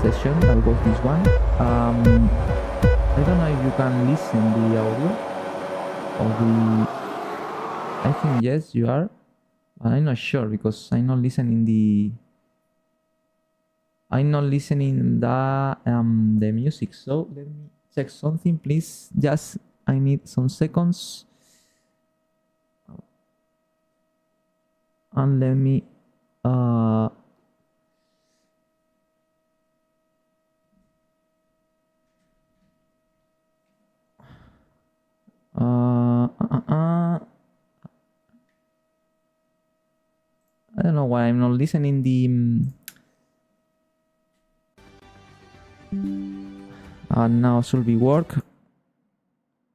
session. That was this one. I don't know if you can listen the audio of the. I think yes, you are. But I'm not sure because I'm not listening the. I'm not listening the music. So let me check something, please. Just I need some seconds. And let me I don't know why I'm not listening the now should be work,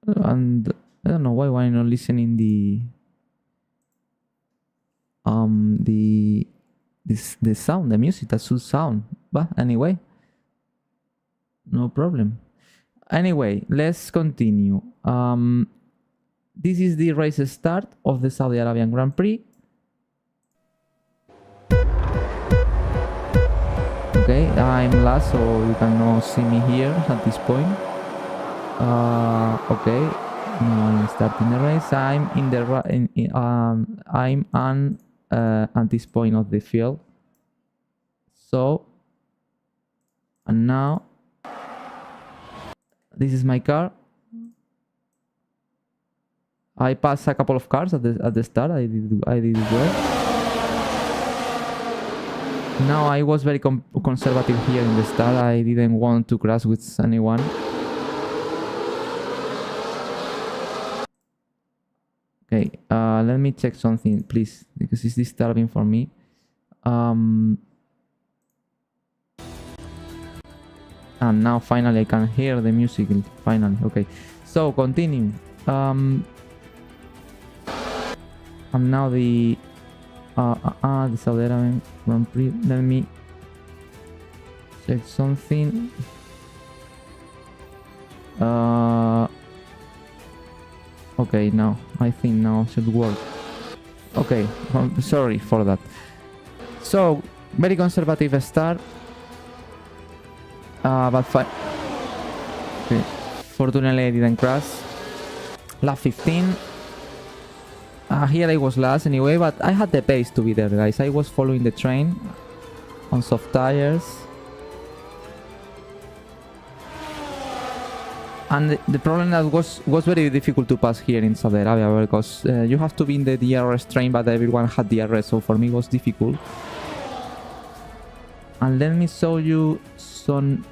and I don't know why I'm not listening the sound, the music that should sound. But anyway, no problem. Anyway, let's continue. This is the race start of the Saudi Arabian Grand Prix. Okay, I'm last, so you cannot see me here at this point. Okay, now I'm starting the race. I'm in the I'm on at this point of the field. So, and now this is my car. I passed a couple of cars at the start. I did it well. Now I was very conservative here in the start. I didn't want to crash with anyone. Okay, let me check something, please, because it's disturbing for me. And now finally I can hear the music. Finally, okay. So continue. And now the Saudi Arabian Grand Prix. Let me check something. Okay, now I think now should work. Okay, sorry for that. So very conservative start, but fine. Okay, fortunately I didn't crash. Lap 15. Here I was last anyway, but I had the pace to be there, guys. I was following the train on soft tires. And the problem that was very difficult to pass here in Saudi Arabia, because you have to be in the DRS train, but everyone had DRS, so for me it was difficult. And let me show you some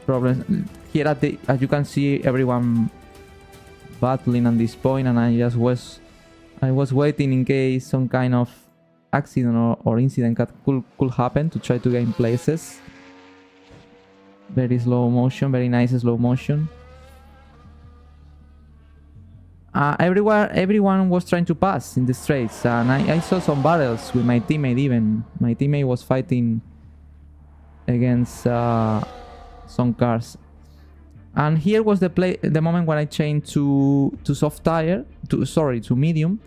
problems. Here as you can see, everyone battling at this point, and I was waiting in case some kind of accident or incident could happen to try to gain places. Very slow motion, very nice slow motion. Everyone was trying to pass in the straights, and I saw some battles with my teammate. Even my teammate was fighting against some cars. And here was the moment when I changed to soft tire, to medium,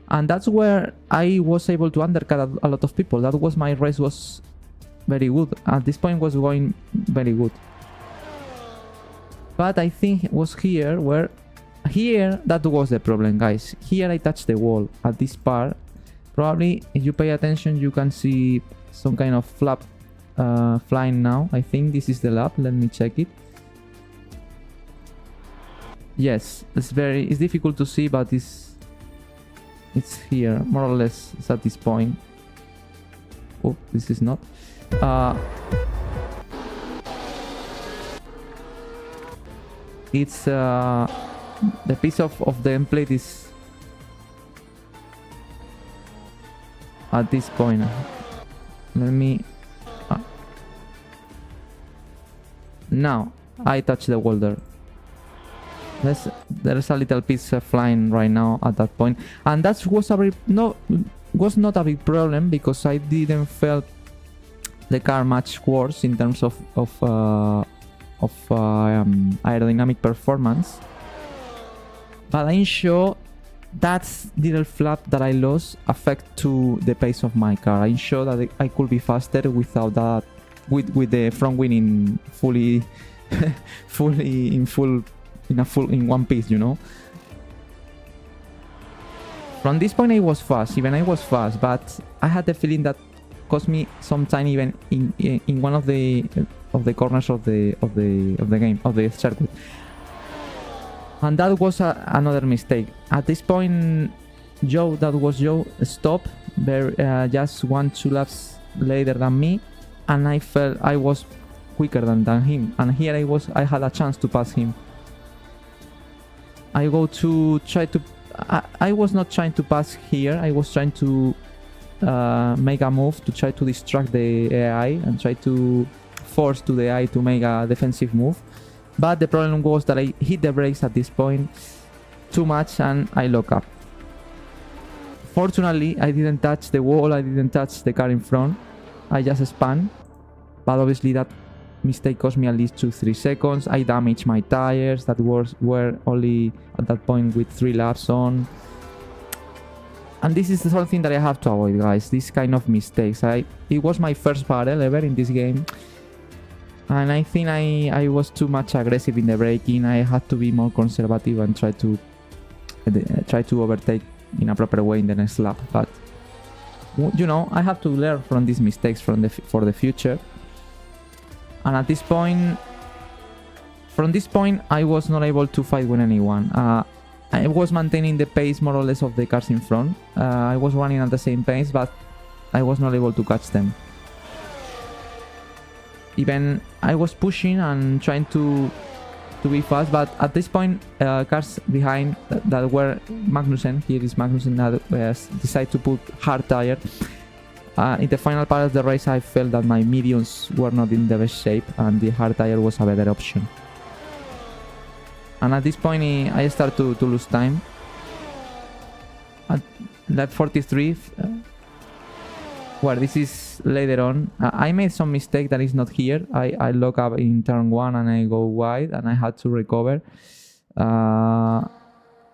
and that's where I was able to undercut a lot of people. That was my race was very good. At this point was going very good. But I think it was here where that was the problem, guys. Here I touched the wall at this part. Probably if you pay attention you can see some kind of flap flying now. I think this is the lap. Let me check it. Yes, it's difficult to see, but it's here more or less. It's at this point. Oh, this is not. It's the piece of the template is at this point. Let me. Now I touch the wall there. There's a little piece flying right now at that point, and that was not a big problem because I didn't feel the car much worse in terms of aerodynamic performance. But I'm sure that little flap that I lost affect to the pace of my car. I'm sure that I could be faster without that with the front wing in fully in one piece, you know. From this point I was fast, but I had the feeling that cost me some time even in one of the corners of the game, of the circuit. And that was another mistake. At this point, Joe stopped just 1-2 laps later than me, and I felt I was quicker than him. And here I had a chance to pass him. I go to try to. I was not trying to pass here. I was trying to make a move to try to distract the AI and try to force to the AI to make a defensive move. But the problem was that I hit the brakes at this point too much and I lock up. Fortunately, I didn't touch the wall, I didn't touch the car in front. I just spun. But obviously that mistake cost me at least 2-3 seconds. I damaged my tires that were only at that point with 3 laps on. And this is something that I have to avoid, guys. This kind of mistakes. It was my first battle ever in this game. And I think I was too much aggressive in the braking. I had to be more conservative and try to overtake in a proper way in the next lap. But you know, I have to learn from these mistakes for the future. And at this point, from this point, I was not able to fight with anyone. I was maintaining the pace more or less of the cars in front. I was running at the same pace, but I was not able to catch them. Even I was pushing and trying to be fast, but at this point, cars behind that were Magnussen, here is Magnussen, that decided to put hard tire. In the final part of the race, I felt that my mediums were not in the best shape and the hard tire was a better option. And at this point, I start to lose time. At lap 43, well, this is later on. I made some mistake that is not here. I lock up in turn 1 and I go wide and I had to recover.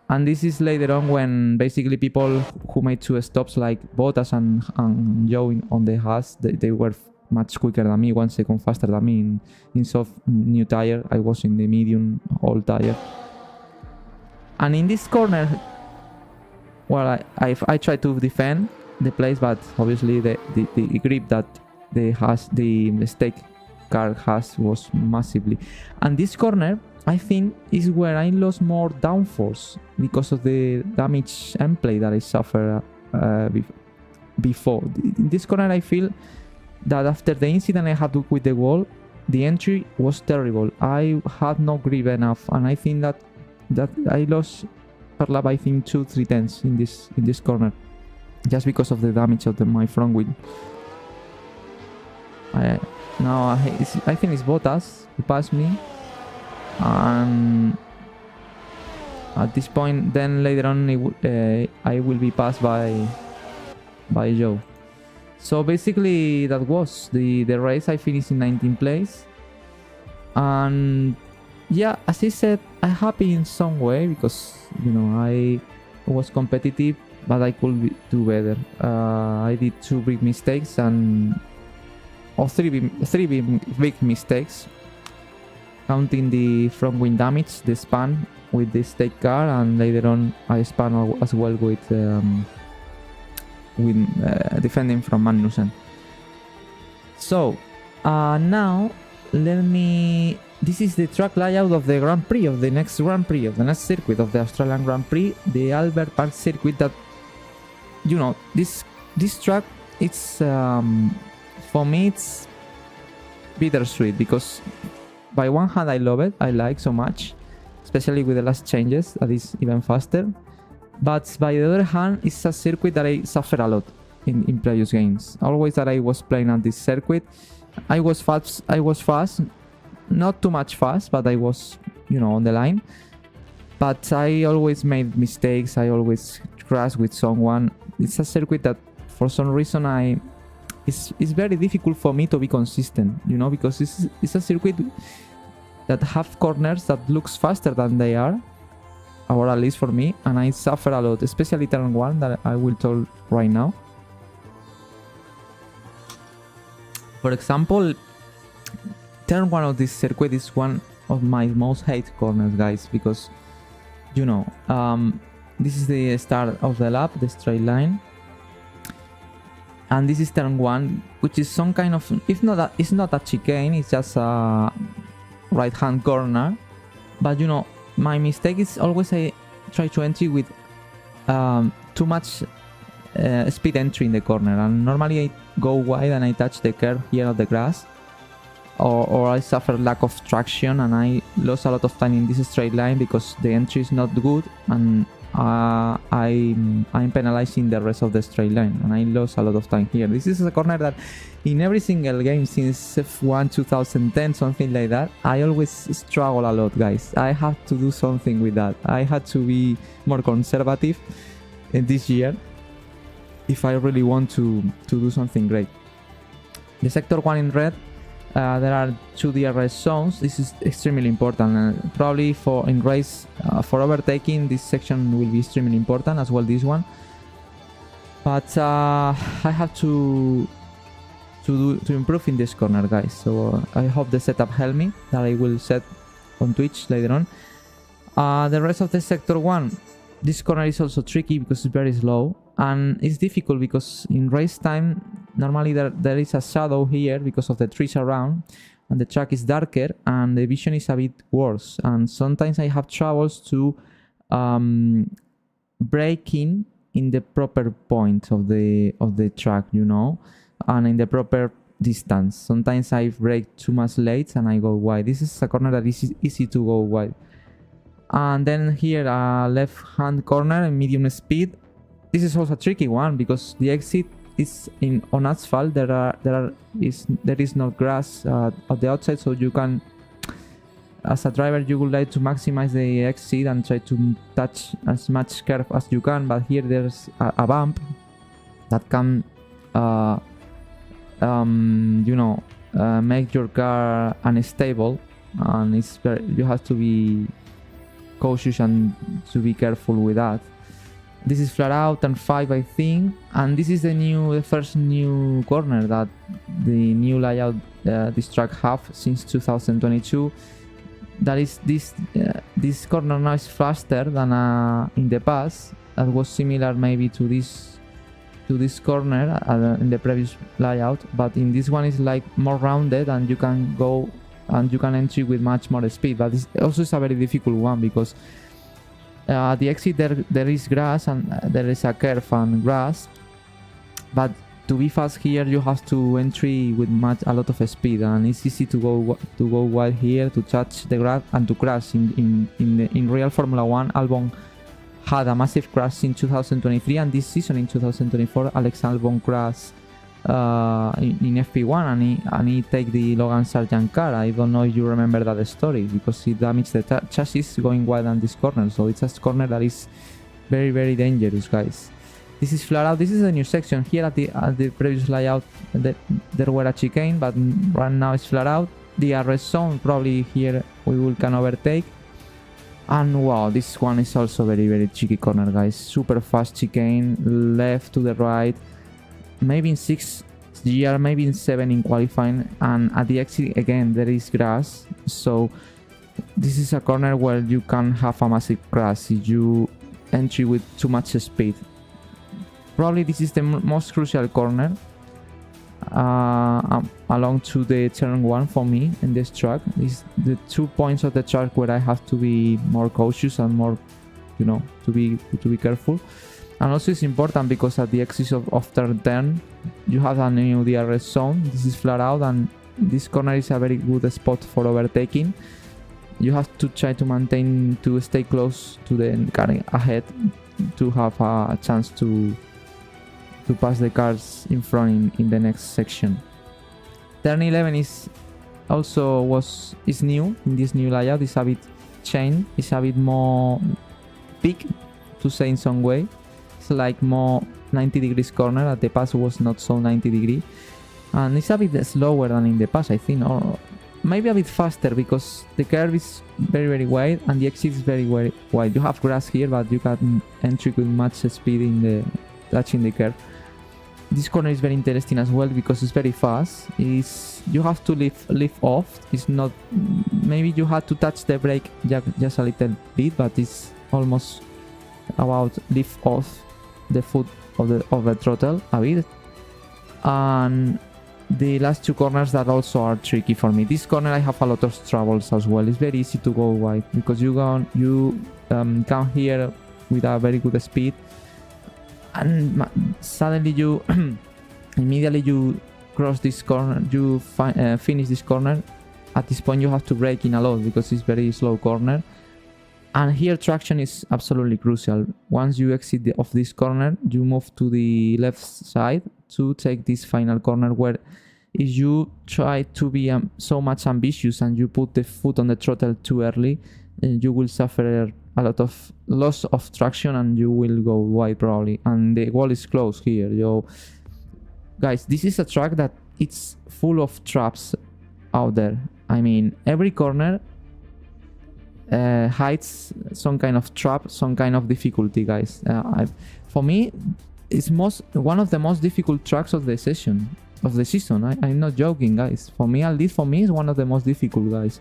And this is later on when basically people who made 2 stops like Bottas and Joe on the Haas, they were much quicker than me, 1 second faster than me in soft new tire. I was in the medium old tire. And in this corner, well, I tried to defend the place, but obviously the grip that the mistake car has was massively. And this corner, I think, is where I lost more downforce because of the damage end play that I suffered before. In this corner, I feel that after the incident I had with the wall, the entry was terrible. I had no grip enough, and I think that I lost per lap, I think 2-3 tenths in this corner, just because of the damage of my front wheel. Now I think it's Bottas who passed me, and at this point, then later on, I will be passed by Joe. So basically, that was the race. I finished in 19th place, and yeah, as I said, I'm happy in some way because, you know, I was competitive, but I could do better. I did 2 big mistakes or 3 big mistakes, counting the front wing damage, the span with the state car, and later on I spun as well with defending from Magnussen. So now this is the track layout of the Grand Prix, of the next circuit of the Australian Grand Prix, the Albert Park circuit. That, you know, this track, it's for me it's bittersweet, because by one hand I love it, I like so much, especially with the last changes that is even faster. But by the other hand, it's a circuit that I suffer a lot in previous games. Always that I was playing at this circuit, I was fast, not too much fast, but I was, you know, on the line. But I always made mistakes, I always crashed with someone. It's a circuit that for some reason it's very difficult for me to be consistent, you know, because it's a circuit that have corners that looks faster than they are, or at least for me, and I suffer a lot, especially turn 1 that I will tell right now. For example, turn one of this circuit is one of my most hate corners, guys, because you know, this is the start of the lap, the straight line, and this is turn one, which is some kind of, if not a, it's not a chicane, it's just a right hand corner. But you know, my mistake is always I try to enter with too much speed entry in the corner, and normally I go wide and I touch the curve here of the grass, or I suffer lack of traction and I lost a lot of time in this straight line because the entry is not good, and I'm penalizing the rest of the straight line, and I lost a lot of time here. This is a corner that in every single game since F1 2010, something like that, I always struggle a lot, guys. I have to do something with that. I had to be more conservative in this year if I really want to do something great. The sector 1 in red, there are 2 DRS zones. This is extremely important. Probably for in race, for overtaking, this section will be extremely important as well, this one. But I have to improve in this corner, guys. So I hope the setup helped me, that I will set on Twitch later on. The rest of the sector 1, this corner is also tricky because it's very slow, and it's difficult because in race time normally there is a shadow here because of the trees around, and the track is darker and the vision is a bit worse, and sometimes I have troubles to braking in the proper point of the track, you know, and in the proper distance. Sometimes I brake too much late and I go wide. This is a corner that is easy to go wide. And then here a left hand corner in medium speed. This is also a tricky one because the exit is on asphalt. There is no grass at the outside, so you can, as a driver, you would like to maximize the exit and try to touch as much curve as you can. But here there's a bump that can you know, make your car unstable, and it's you have to be cautious and to be careful with that. This is flat out and 5, I think, and this is the first new corner that the new layout this track have since 2022. That is this corner now is faster than in the past. That was similar maybe to this corner in the previous layout, but in this one is like more rounded, and you can go and you can enter with much more speed. But this also is a very difficult one because at the exit there is grass and there is a curve and grass, but to be fast here you have to entry with a lot of speed, and it's easy to go wide here, to touch the grass and to crash. In real Formula 1, Albon had a massive crash in 2023, and this season in 2024 Alex Albon crashed in FP1 and he take the Logan Sargent car. I don't know if you remember that story, because he damaged the chassis going wide on this corner. So it's a corner that is very, very dangerous, guys. This is flat out. This is a new section. Here at the previous layout there were a chicane, but right now it's flat out. The RS zone, probably here we can overtake. And wow, this one is also very, very tricky corner, guys. Super fast chicane, left to the right, maybe in 6 GR, maybe in 7 in qualifying, and at the exit again there is grass. So this is a corner where you can have a massive crash if you enter with too much speed. Probably this is the most crucial corner along to the turn 1 for me in this track. Is the 2 points of the track where I have to be more cautious and more, you know, to be careful. And also it's important because at the exit of turn you have a new DRS zone. This is flat out, and this corner is a very good spot for overtaking. You have to try to stay close to the car ahead to have a chance to pass the cars in front in the next section. Turn 11 is new in this new layout. It's a bit changed. It's a bit more big, to say in some way. It's like more 90 degrees corner. At the past was not so 90 degree, and it's a bit slower than in the past, I think, or maybe a bit faster because the curve is very, very wide and the exit is very, very wide. You have grass here, but you can enter with much speed in the touching the curve. this corner is very interesting as well because it's very fast. You have to lift off. It's not, maybe you had to touch the brake just a little bit, but it's almost about lift off the foot of the throttle a bit. And the last two corners that also are tricky for me. This corner I have a lot of troubles as well. It's very easy to go wide because you come here with a very good speed, and suddenly you immediately you cross this corner, you finish this corner. At this point you have to brake in a lot because it's very slow corner, and here traction is absolutely crucial. Once you exit of this corner, you move to the left side to take this final corner, where if you try to be so much ambitious and you put the foot on the throttle too early, you will suffer a lot of loss of traction and you will go wide probably, and the wall is closed here. Guys, this is a track that it's full of traps out there. I mean, every corner hides some kind of trap, some kind of difficulty, guys. For me, it's one of the most difficult tracks of the season. I'm not joking, guys. For me, at least for me, it's one of the most difficult, guys.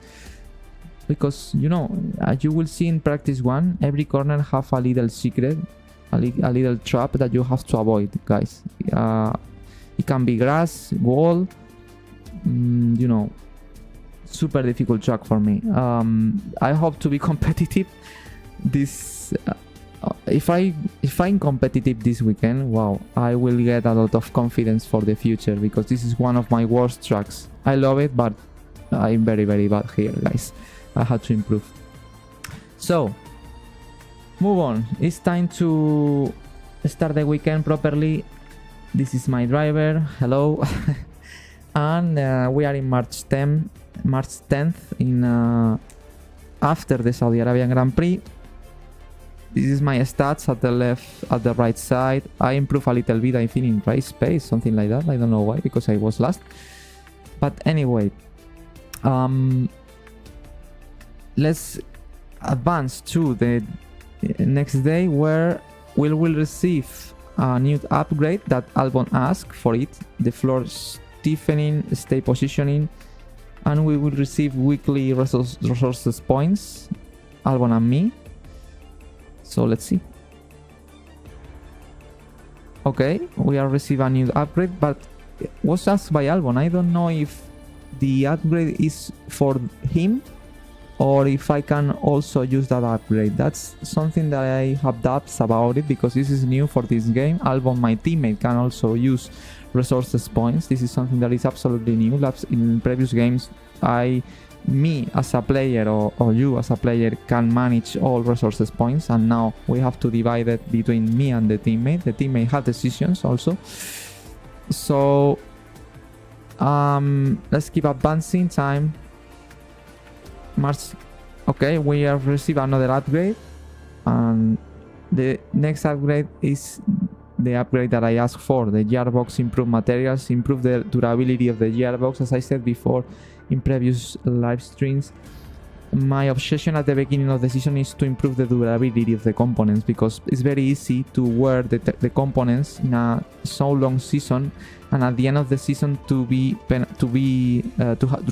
Because, you know, as you will see in practice 1, every corner have a little secret, a little trap that you have to avoid, guys. It can be grass, wall, you know, super difficult track for me. I hope to be competitive this if I'm competitive this weekend, wow, I will get a lot of confidence for the future, because this is one of my worst tracks. I love it, but I'm very bad here, guys. I have to improve. So move on, it's time to start the weekend properly. This is my driver, hello. And we are in March 10th in after the Saudi Arabian Grand Prix. This is my stats at the right side. I improved a little bit, I think, in race pace, something like that. I don't know why, because I was last. But anyway, let's advance to the next day, where we will receive a new upgrade that Albon asked for it, the floor stiffening, stay positioning, and we will receive weekly resources points, Albon and me. So let's see. Okay, we are receiving a new upgrade, but was asked by Albon. I don't know if the upgrade is for him or if I can also use that upgrade. That's something that I have doubts about it, because this is new for this game. Albon, my teammate, can also use resources points. This is something that is absolutely new. In previous games, me as a player or you as a player can manage all resources points, and now we have to divide it between me and the teammate. The teammate has decisions also. So let's keep advancing time. March. Okay, we have received another upgrade, and the next upgrade is the upgrade that I asked for, the gearbox. Improve materials, improve the durability of the gearbox. As I said before in previous live streams, my obsession at the beginning of the season is to improve the durability of the components, because it's very easy to wear the components in a so long season, and at the end of the season to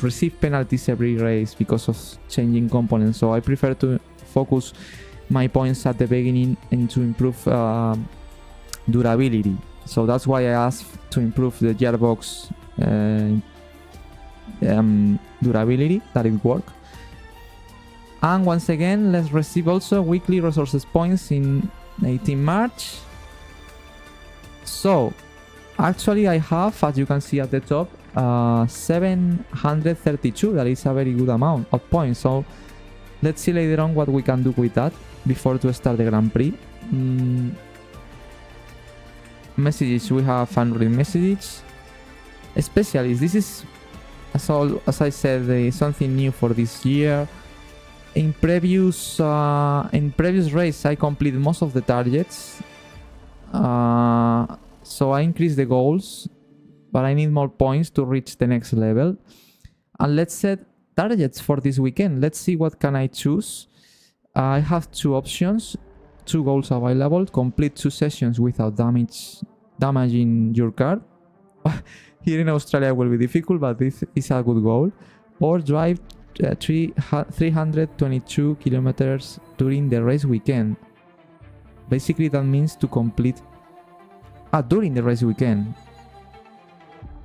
receive penalties every race because of changing components. So I prefer to focus my points at the beginning and to improve durability. So that's why I asked to improve the gearbox durability, that it work. And once again, let's receive also weekly resources points in 18 March. So actually I have, as you can see at the top, 732. That is a very good amount of points. So let's see later on what we can do with that before to start the Grand Prix. Messages, we have 100 messages. Specialists, this is, as I said, something new for this year. In previous race, I completed most of the targets, so I increased the goals, but I need more points to reach the next level. And let's set targets for this weekend. Let's see what can I choose. I have two options, 2 goals available: complete 2 sessions without damage damaging your car. Here in Australia will be difficult, but this is a good goal. Or drive 322 kilometers during the race weekend. Basically, that means to complete during the race weekend.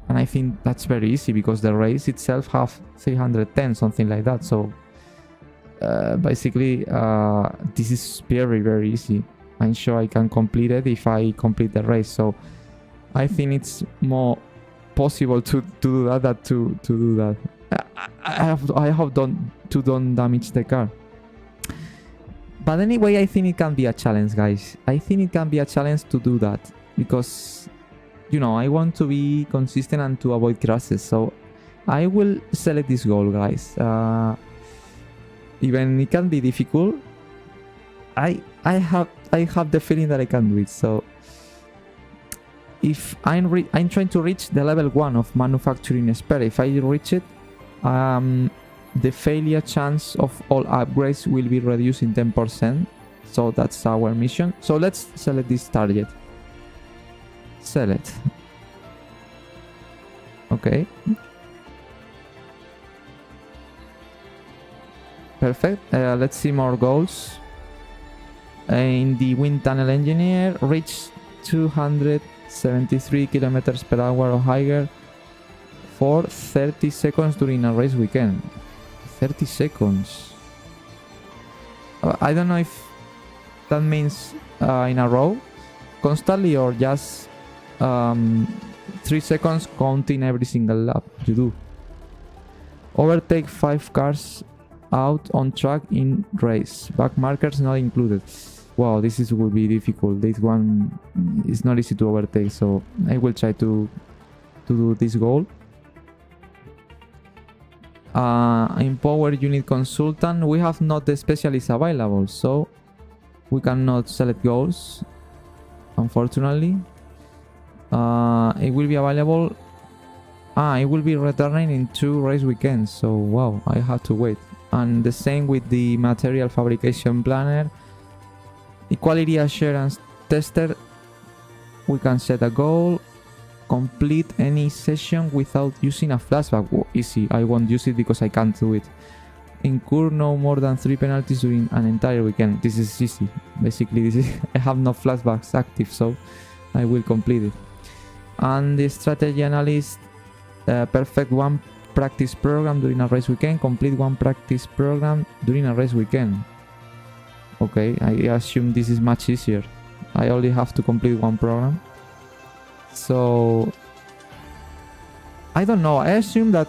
And I think that's very easy because the race itself have 310, something like that. So basically, this is very, very easy. I'm sure I can complete it if I complete the race. So I think it's more possible to do that than to do that. I hope don't damage the car. But anyway, I think it can be a challenge, guys. I think it can be a challenge to do that because, you know, I want to be consistent and to avoid crashes. So I will select this goal, guys. Even it can be difficult, I have the feeling that I can do it. So if I'm trying to reach the level 1 of manufacturing spare. If I reach it, the failure chance of all upgrades will be reduced in 10%. So that's our mission. So let's select this target. Select. Okay. Perfect. Let's see more goals. In the wind tunnel engineer, reach 273 kilometers per hour or higher for 30 seconds during a race weekend. 30 seconds. I don't know if that means in a row, constantly, or just 3 seconds counting every single lap you do. Overtake 5 cars out on track in race. Back markers not included. Wow, this will be difficult. This one is not easy to overtake, so I will try to do this goal. Empower unit consultant. We have not the specialist available, so we cannot select goals, unfortunately. It will be available. It will be returning in 2 race weekends, so wow, I have to wait. And the same with the material fabrication planner. Quality assurance tester. We can set a goal. Complete any session without using a flashback. Whoa, easy. I won't use it because I can't do it. Incur no more than 3 penalties during an entire weekend. This is easy. Basically, this is I have no flashbacks active, so I will complete it. And the strategy analyst. Perfect 1 practice program during a race weekend. Complete 1 practice program during a race weekend. Okay, I assume this is much easier. I only have to complete 1 program. So I don't know. I assume that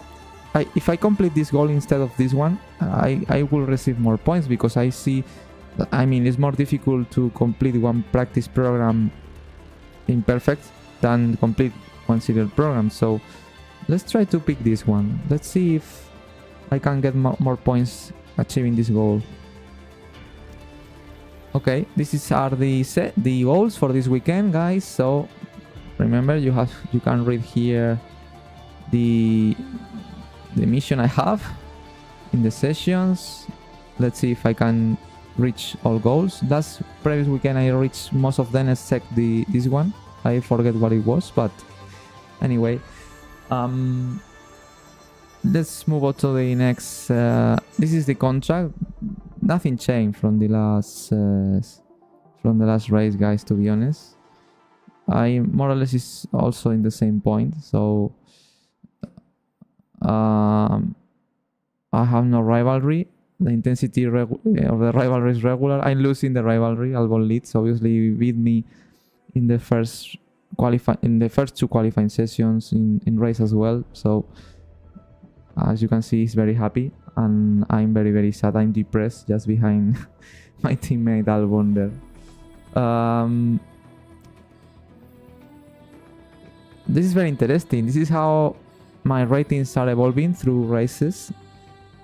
if I complete this goal instead of this one, I will receive more points because I see. I mean, it's more difficult to complete 1 practice program in perfect than complete 1 serial program. So let's try to pick this one. Let's see if I can get more points achieving this goal. Okay, are the goals for this weekend, guys. So remember, you can read here the mission I have in the sessions. Let's see if I can reach all goals. Last previous weekend I reached most of them except this one. I forget what it was, but anyway. Let's move on to the next. This is the contract. Nothing changed from the last race, guys. To be honest, I more or less is also in the same point. So I have no rivalry. The intensity of the rivalry is regular. I'm losing the rivalry. Albon leads. Obviously, beat me in the first 2 qualifying sessions in race as well. So as you can see, he's very happy, and I'm very, very sad. I'm depressed just behind my teammate Albon there. This is very interesting. This is how my ratings are evolving through races,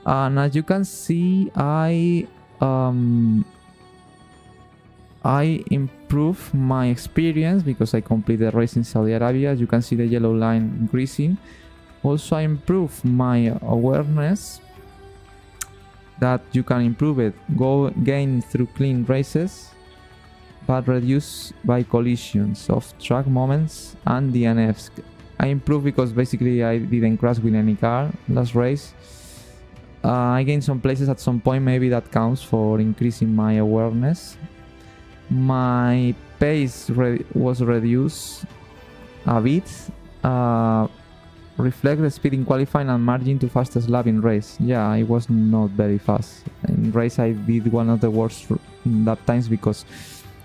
and as you can see, I improve my experience because I completed the race in Saudi Arabia. As you can see, the yellow line increasing. Also, I improve my awareness, that you can improve it. Gain through clean races. but reduced by collisions, off-track moments, and DNFs. I improved because basically I didn't crash with any car last race. I gained some places at some point, maybe that counts for increasing my awareness. My pace was reduced a bit. Reflect the speed in qualifying and margin to fastest lap in race. Yeah, I was not very fast. In race I did one of the worst lap times because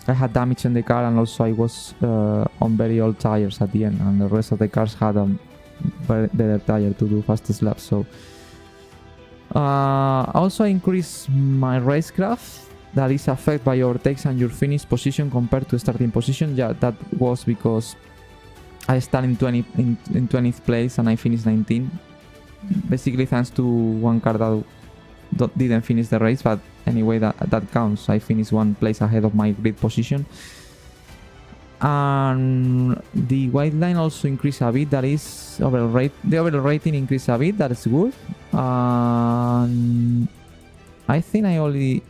I had damage in the car, and also I was on very old tires at the end, and the rest of the cars had a better tire to do fastest lap. So also increase my racecraft, that is affected by your overtakes and your finish position compared to starting position. Yeah, that was because I started in 20th place and I finished 19. Basically thanks to one car that didn't finish the race, but anyway that counts. I finished one place ahead of my grid position. And the white line also increased a bit, that is the overall rating increased a bit, that is good. And I think I only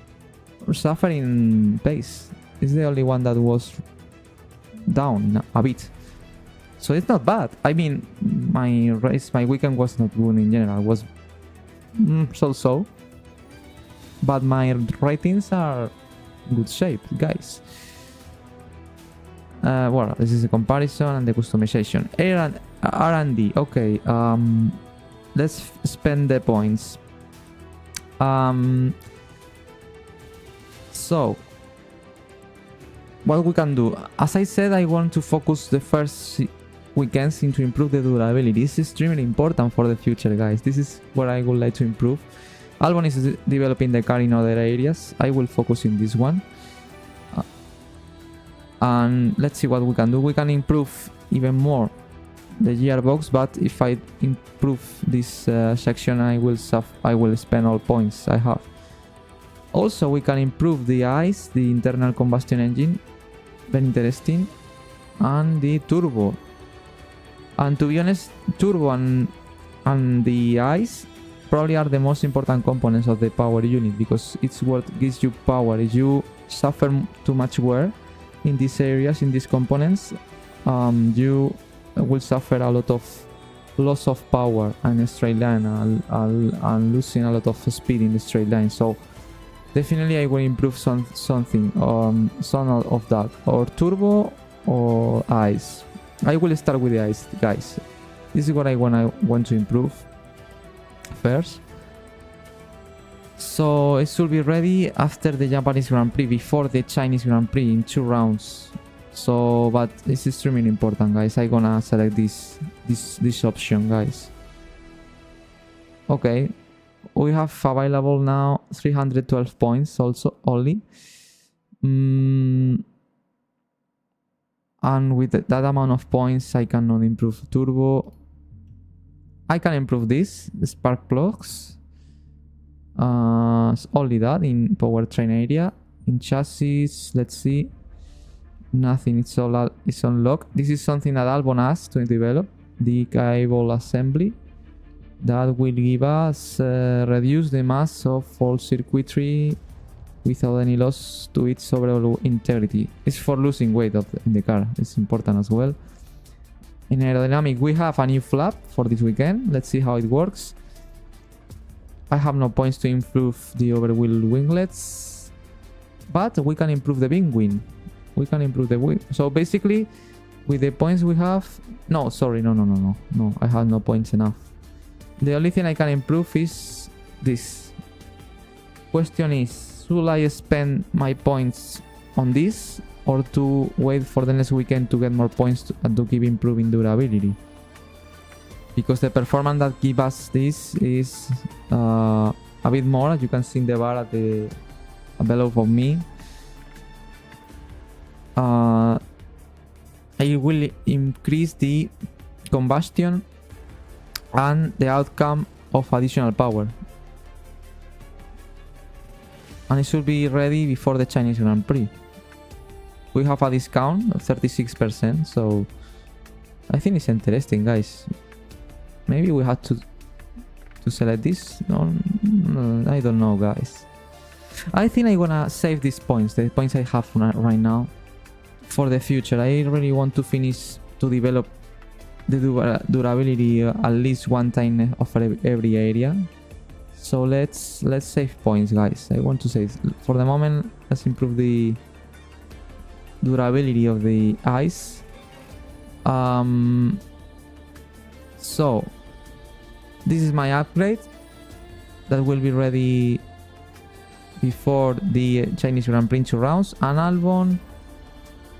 suffer in pace. It's the only one that was down a bit. So it's not bad. I mean, my weekend was not good in general. It was so-so. But my ratings are good shape, guys. Well, this is a comparison and the customization. R&D. Okay. Let's spend the points. So what we can do, as I said, I want to focus the first weekends into improve the durability. This is extremely important for the future, guys. This is where I would like to improve. Albon is developing the car in other areas. I will focus in this one. And let's see what we can do. We can improve even more the gearbox, but if I improve this section, I will spend all points I have. Also, we can improve the ICE, the internal combustion engine, very interesting, and the turbo. And to be honest, turbo and the ICE probably are the most important components of the power unit, because it's what gives you power. If you suffer too much wear in these areas, in these components, you will suffer a lot of loss of power in a straight line and losing a lot of speed in the straight line. So definitely I will improve something, some of that, or turbo or ICE. I will start with the ICE, guys. This is what I want to improve first. So it should be ready after the Japanese Grand Prix, before the Chinese Grand Prix, in 2 rounds. So, but it's extremely important, guys. I'm gonna select this option, guys. Okay, we have available now 312 points also only. And with that amount of points, I cannot improve turbo. I can improve this, the spark plugs. Only that in powertrain area. In chassis, let's see. Nothing, it's unlocked. This is something that Albon has to develop, the cable assembly. That will give us reduce the mass of all circuitry without any loss to its overall integrity. It's for losing weight in the car. It's important as well. In aerodynamic, we have a new flap for this weekend. Let's see how it works. I have no points to improve the overwheel winglets, but we can improve the wing wing. We can improve the wing. So basically, with the points we have... No, sorry, no. I have no points enough. The only thing I can improve is this. Question is, should I spend my points on this, or to wait for the next weekend to get more points and to keep improving durability? Because the performance that gives us this is a bit more, as you can see in the bar at the below of me. I will increase the combustion and the outcome of additional power. And it should be ready before the Chinese Grand Prix. We have a discount of 36%, so I think it's interesting, guys. Maybe we have to select this. No, I don't know, guys. I think I'm gonna save these points, the points I have right now, for the future. I really want to finish to develop the durability at least one time of every area. So let's save points, guys. I want to save. For the moment, let's improve the durability of the ice. So this is my upgrade that will be ready before the Chinese Grand Prix in 2 rounds. And Albon,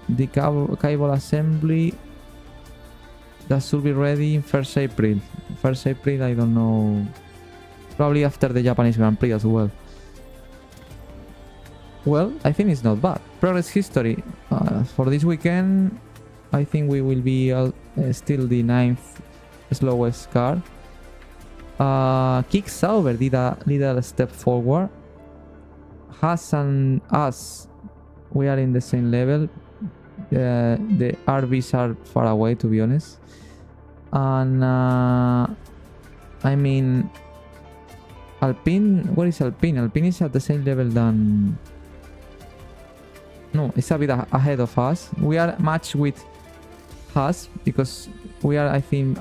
the cable assembly, that should be ready in 1st April. 1st April, I don't know. Probably after the Japanese Grand Prix as well. Well, I think it's not bad. Progress history. For this weekend, I think we will be still the 9th slowest car. Kick Sauber did a little step forward. Haas and us, we are in the same level. The RVs are far away, to be honest. And I mean, Alpine, where is Alpine? Alpine is at the same level than... No, it's a bit ahead of us. We are matched with Haas because we are, I think,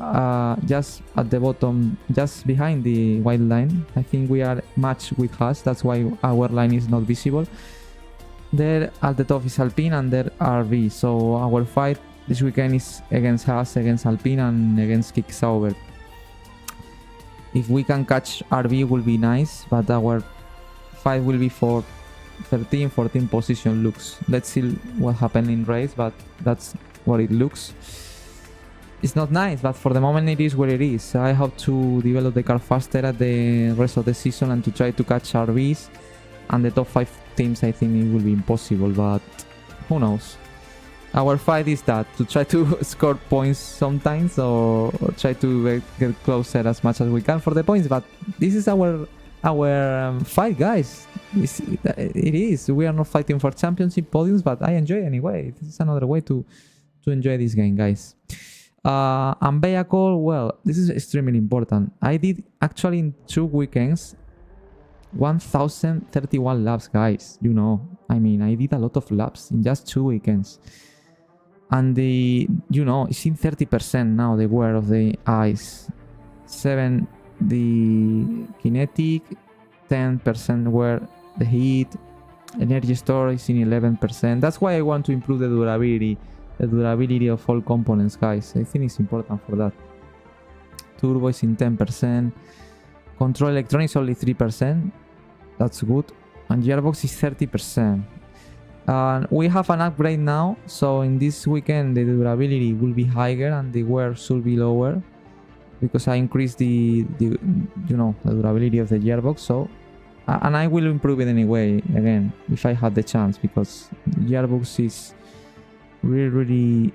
just at the bottom, just behind the white line. I think we are matched with Haas. That's why our line is not visible. There at the top is Alpine and there RV. So our fight this weekend is against Haas, against Alpine and against Kick Sauber. If we can catch RV will be nice, but our fight will be for 13, 14 position looks. Let's see what happens in race, but that's what it looks. It's not nice, but for the moment it is what it is. I have to develop the car faster at the rest of the season and to try to catch RVs. And the top 5 teams, I think it will be impossible, but who knows. Our fight is that, to try to score points sometimes or try to get closer as much as we can for the points. But this is our fight, guys. It is. We are not fighting for championship podiums, but I enjoy anyway. This is another way to enjoy this game, guys. And vehicle, well, this is extremely important. I did actually in 2 weekends 1031 laps, guys. You know, I mean, I did a lot of laps in just 2 weekends. And it's in 30% now, the wear of the ice. 7 the kinetic, 10% wear the heat, energy store is in 11%. That's why I want to improve the durability of all components, guys. I think it's important for that. Turbo is in 10%. Control electronics only 3%. That's good. And gearbox is 30%. We have an upgrade now, so in this weekend the durability will be higher and the wear should be lower because I increased the durability of the gearbox. So and I will improve it anyway again if I have the chance, because the gearbox is really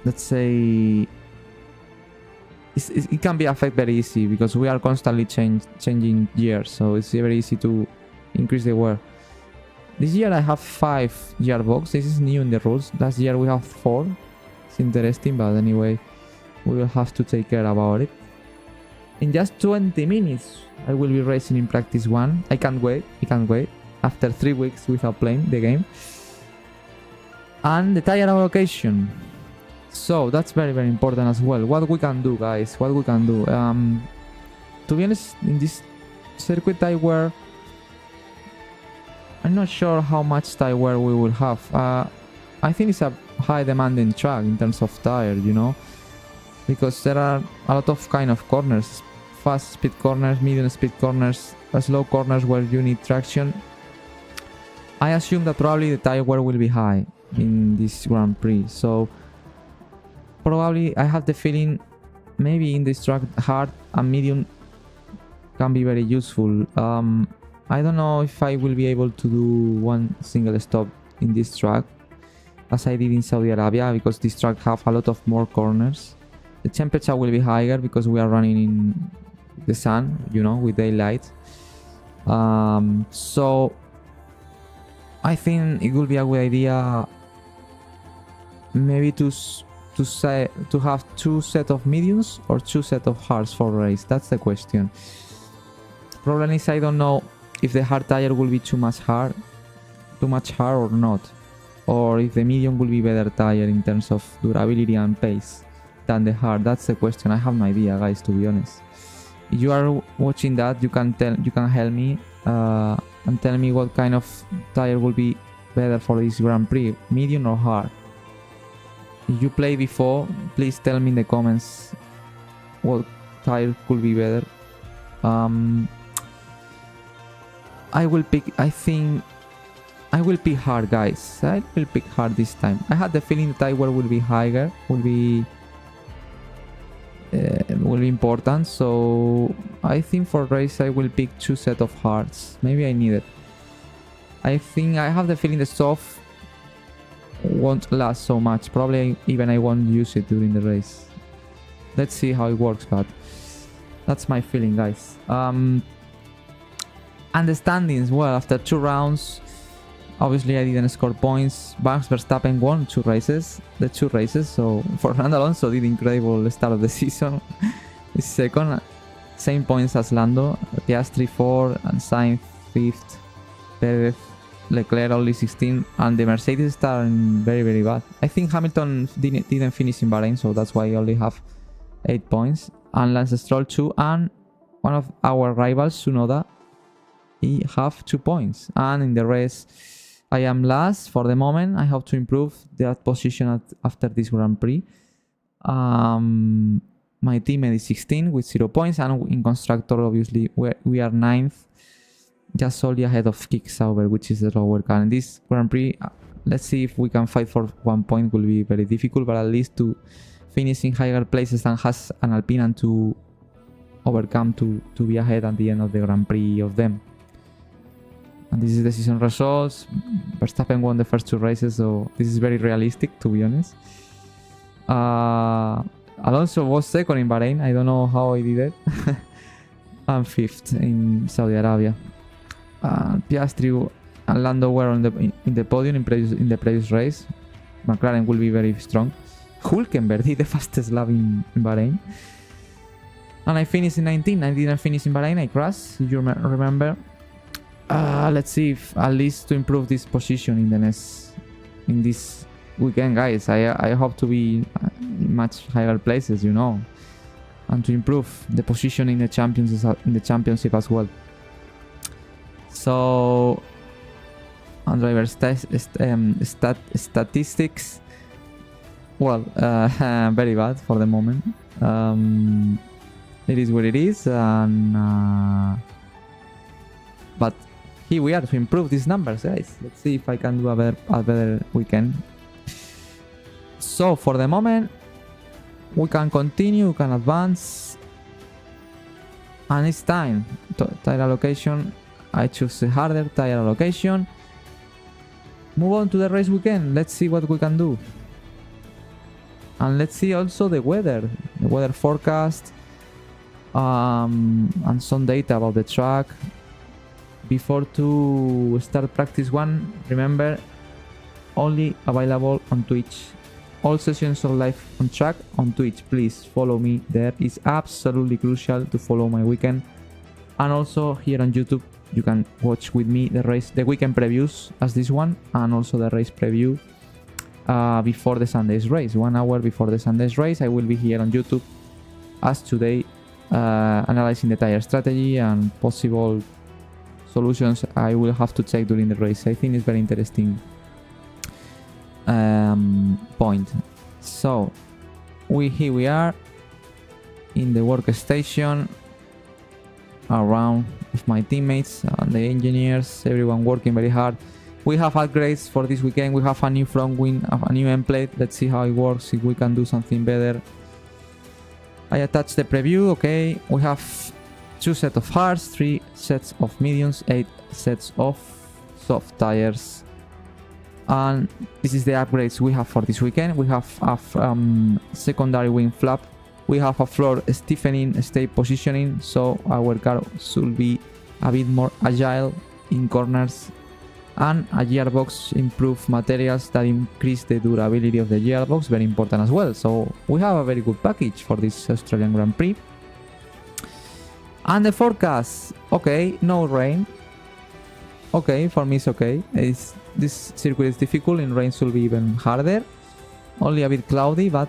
let's say it can be affected very easy because we are constantly changing gears, so it's very easy to increase the wear. This year I have 5 gearbox. This is new in the rules. Last year we have 4. It's interesting, but anyway, we will have to take care about it. In just 20 minutes I will be racing in practice 1. I can't wait. After 3 weeks without playing the game. And the tire allocation. So that's very important as well. What we can do, guys, to be honest, in this circuit tire wear, I'm not sure how much tire wear we will have. I think it's a high demanding track in terms of tire, because there are a lot of kind of corners, fast speed corners, medium speed corners, slow corners where you need traction. I assume that probably the tire wear will be high in this Grand Prix, so probably I have the feeling maybe in this track hard and medium can be very useful. I don't know if I will be able to do one single stop in this track as I did in Saudi Arabia, because this track have a lot of more corners. The temperature will be higher because we are running in the sun, with daylight. So I think it will be a good idea maybe to have 2 sets of mediums or 2 sets of hards for race. That's the question. Problem is I don't know if the hard tire will be too much hard or not, or if the medium will be better tire in terms of durability and pace than the hard. That's the question. I have no idea, guys, to be honest. If you are watching that, you can help me and tell me what kind of tire will be better for this Grand Prix, medium or hard. If you played before, please tell me in the comments what tire could be better. I think I will pick hard, guys. I will pick hard this time. I had the feeling the tire will be higher, will be important. So I think for race I will pick 2 sets of hards. Maybe I need it. I think I have the feeling the soft won't last so much. Probably even I won't use it during the race. Let's see how it works, but that's my feeling, guys. And the standings, well, after 2 rounds, obviously I didn't score points. Max Verstappen won 2 races, so Fernando Alonso did incredible start of the season. He's second, same points as Lando. Piastri 4 and Sainz 5th. Perez, Leclerc only 16, and the Mercedes starting very, very bad. I think Hamilton didn't finish in Bahrain, so that's why I only have 8 points. And Lance Stroll 2, and one of our rivals, Tsunoda, he have 2 points. And in the race, I am last for the moment. I hope to improve that position after this Grand Prix. My teammate is 16 with 0 points, and in constructor, obviously, we are 9th, just only ahead of Kick Sauber, which is the lower car. In this Grand Prix, let's see if we can fight for 1 point. Will be very difficult, but at least to finish in higher places than Haas and Alpine, and to overcome to be ahead at the end of the Grand Prix of them. And this is the season results. Verstappen won the first 2 races, so this is very realistic, to be honest. Alonso was second in Bahrain. I don't know how he did it. And 5th in Saudi Arabia. Piastri and Lando were in the podium in the previous race. McLaren will be very strong. Hülkenberg did the fastest lap in Bahrain. And I finished in 19. I didn't finish in Bahrain. I crashed, if you remember. Let's see if at least to improve this position in this weekend, guys. I hope to be in much higher places, you know, and to improve the position in the championship as well. So, on driver statistics, well, very bad for the moment. It is what it is, and but here we are to improve these numbers, guys. Let's see if I can do a better weekend. So for the moment, we can continue, we can advance, and it's time. Tire allocation. I choose a harder tire allocation. Move on to the race weekend. Let's see what we can do, and let's see also the weather forecast, and some data about the track. Before to start practice 1, remember, only available on Twitch. All sessions are live on track on Twitch. Please follow me there. It's absolutely crucial to follow my weekend. And also here on YouTube, you can watch with me the weekend previews as this one, and also the race preview before the Sunday's race. 1 hour before the Sunday's race, I will be here on YouTube as today, analyzing the tire strategy and possible solutions I will have to check during the race. I think it's very interesting point. So here we are in the workstation, around with my teammates and the engineers, everyone working very hard. We have upgrades for this weekend. We have a new front wing, a new end plate. Let's see how it works, if we can do something better. I attached the preview. Okay, we have 2 sets of hards, 3 sets of mediums, 8 sets of soft tires. And this is the upgrades we have for this weekend. We have a secondary wing flap. We have a floor stiffening, state positioning, so our car should be a bit more agile in corners. And a gearbox, improved materials that increase the durability of the gearbox, very important as well. So we have a very good package for this Australian Grand Prix. And the forecast, okay, no rain. Okay, for me it's okay. This circuit is difficult, in rain will be even harder. Only a bit cloudy, but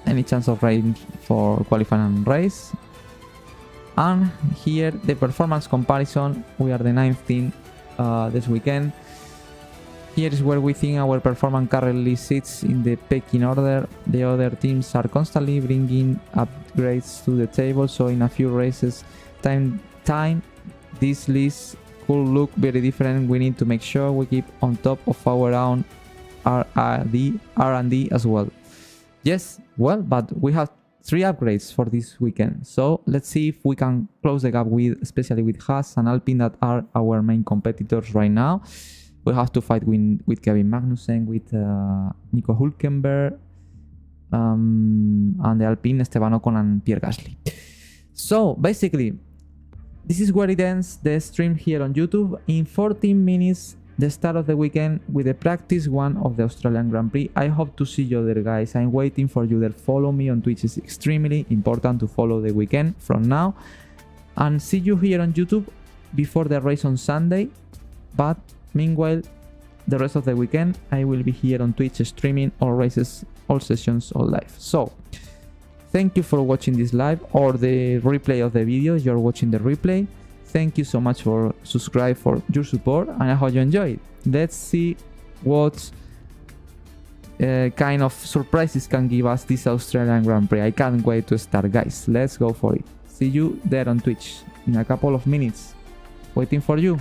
any chance of rain for qualifying and race. And here the performance comparison, we are the 9th team this weekend. Here is where we think our performance currently sits in the pecking order. The other teams are constantly bringing upgrades to the table, so in a few races time this list could look very different. We need to make sure we keep on top of our own R&D as well. Yes, well, but we have 3 upgrades for this weekend, so let's see if we can close the gap with, especially with Haas and Alpine, that are our main competitors right now. We have to fight with Kevin Magnussen, with Nico Hülkenberg, and the Alpine, Esteban Ocon and Pierre Gasly. So basically, this is where it ends the stream here on YouTube. In 14 minutes, the start of the weekend with the practice 1 of the Australian Grand Prix. I hope to see you there, guys. I'm waiting for you there. Follow me on Twitch. It's extremely important to follow the weekend from now. And see you here on YouTube before the race on Sunday. But meanwhile, the rest of the weekend, I will be here on Twitch streaming all races, all sessions, all live. So, thank you for watching this live or the replay of the video. You're watching the replay. Thank you so much for subscribe, for your support, and I hope you enjoy it. Let's see what kind of surprises can give us this Australian Grand Prix. I can't wait to start, guys. Let's go for it. See you there on Twitch in a couple of minutes. Waiting for you.